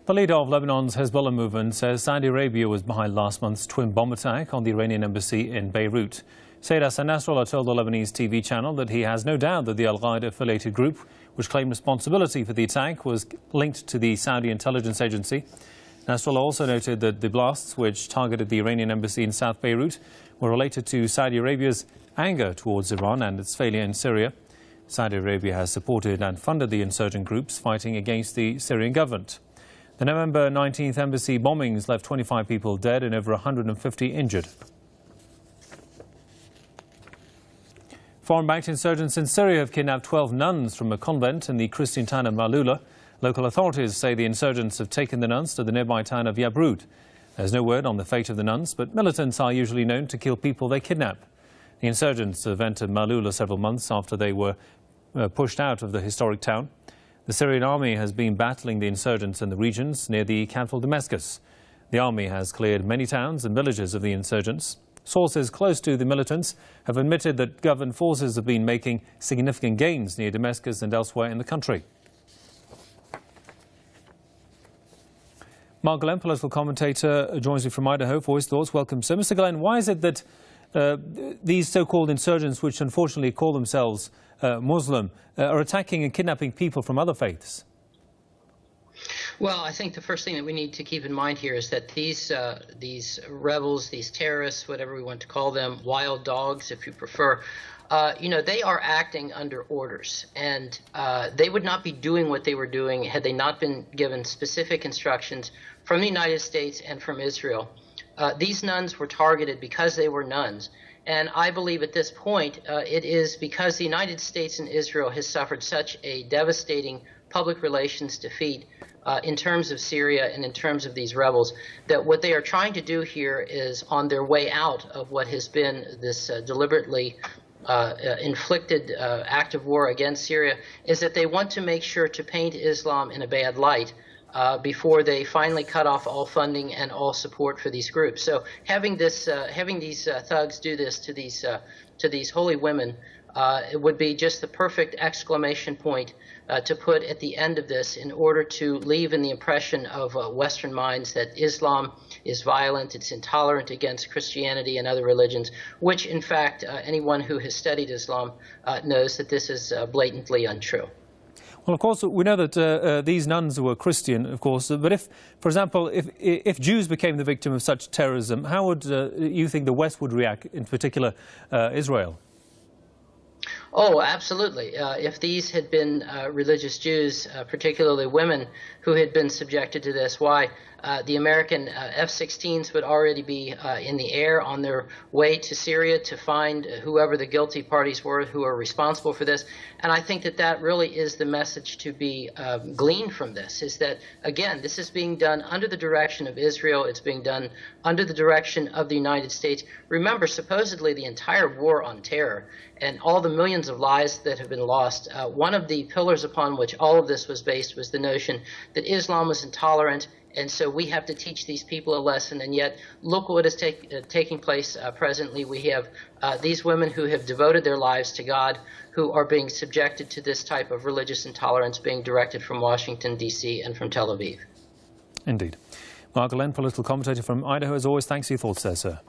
The leader of Lebanon's Hezbollah movement says Saudi Arabia was behind last month's twin bomb attack on the Iranian embassy in Beirut. Sayyid Hassan Nasrallah told the Lebanese TV channel that he has no doubt that the al-Qaeda-affiliated group, which claimed responsibility for the attack, was linked to the Saudi intelligence agency. Nasrallah also noted that the blasts, which targeted the Iranian embassy in South Beirut, were related to Saudi Arabia's anger towards Iran and its failure in Syria. Saudi Arabia has supported and funded the insurgent groups fighting against the Syrian government. The November 19th embassy bombings left 25 people dead and over 150 injured. Foreign-backed insurgents in Syria have kidnapped 12 nuns from a convent in the Christian town of Maaloula. Local authorities say the insurgents have taken the nuns to the nearby town of Yabrud. There's no word on the fate of the nuns, but militants are usually known to kill people they kidnap. The insurgents have entered Maaloula several months after they were pushed out of the historic town. The Syrian army has been battling the insurgents in the regions near the capital Damascus. The army has cleared many towns and villages of the insurgents. Sources close to the militants have admitted that government forces have been making significant gains near Damascus and elsewhere in the country. Mark Glenn, political commentator, joins me from Idaho for his thoughts. Welcome, sir. Mr. Glenn, why is it that these so-called insurgents, which unfortunately call themselves Muslim, are attacking and kidnapping people from other faiths? Well, I think the first thing that we need to keep in mind here is that these rebels, these terrorists, whatever we want to call them, wild dogs if you prefer, they are acting under orders, and they would not be doing what they were doing had they not been given specific instructions from the United States and from Israel. These nuns were targeted because they were nuns. And I believe at this point it is because the United States and Israel has suffered such a devastating public relations defeat in terms of Syria and in terms of these rebels, that what they are trying to do here is, on their way out of what has been this deliberately inflicted act of war against Syria, is that they want to make sure to paint Islam in a bad light before they finally cut off all funding and all support for these groups. So having these thugs do this to these holy women, it would be just the perfect exclamation point to put at the end of this, in order to leave in the impression of Western minds that Islam is violent, it's intolerant against Christianity and other religions, which in fact anyone who has studied Islam knows that this is blatantly untrue. Well, of course, we know that these nuns were Christian, of course, but if, for example, if Jews became the victim of such terrorism, how would you think the West would react, in particular Israel? Oh, absolutely. If these had been religious Jews, particularly women, who had been subjected to this, why, the American F-16s would already be in the air on their way to Syria to find whoever the guilty parties were who are responsible for this. And I think that that really is the message to be gleaned from this, is that, again, this is being done under the direction of Israel. It's being done under the direction of the United States. Remember, supposedly the entire war on terror and all the millions of lives that have been lost, one of the pillars upon which all of this was based was the notion that Islam was intolerant, and so we have to teach these people a lesson. And yet, look what is taking place presently. We have these women who have devoted their lives to God, who are being subjected to this type of religious intolerance being directed from Washington, D.C. and from Tel Aviv. Indeed. Mark Glenn, political commentator from Idaho. As always, thanks for your thoughts there, sir.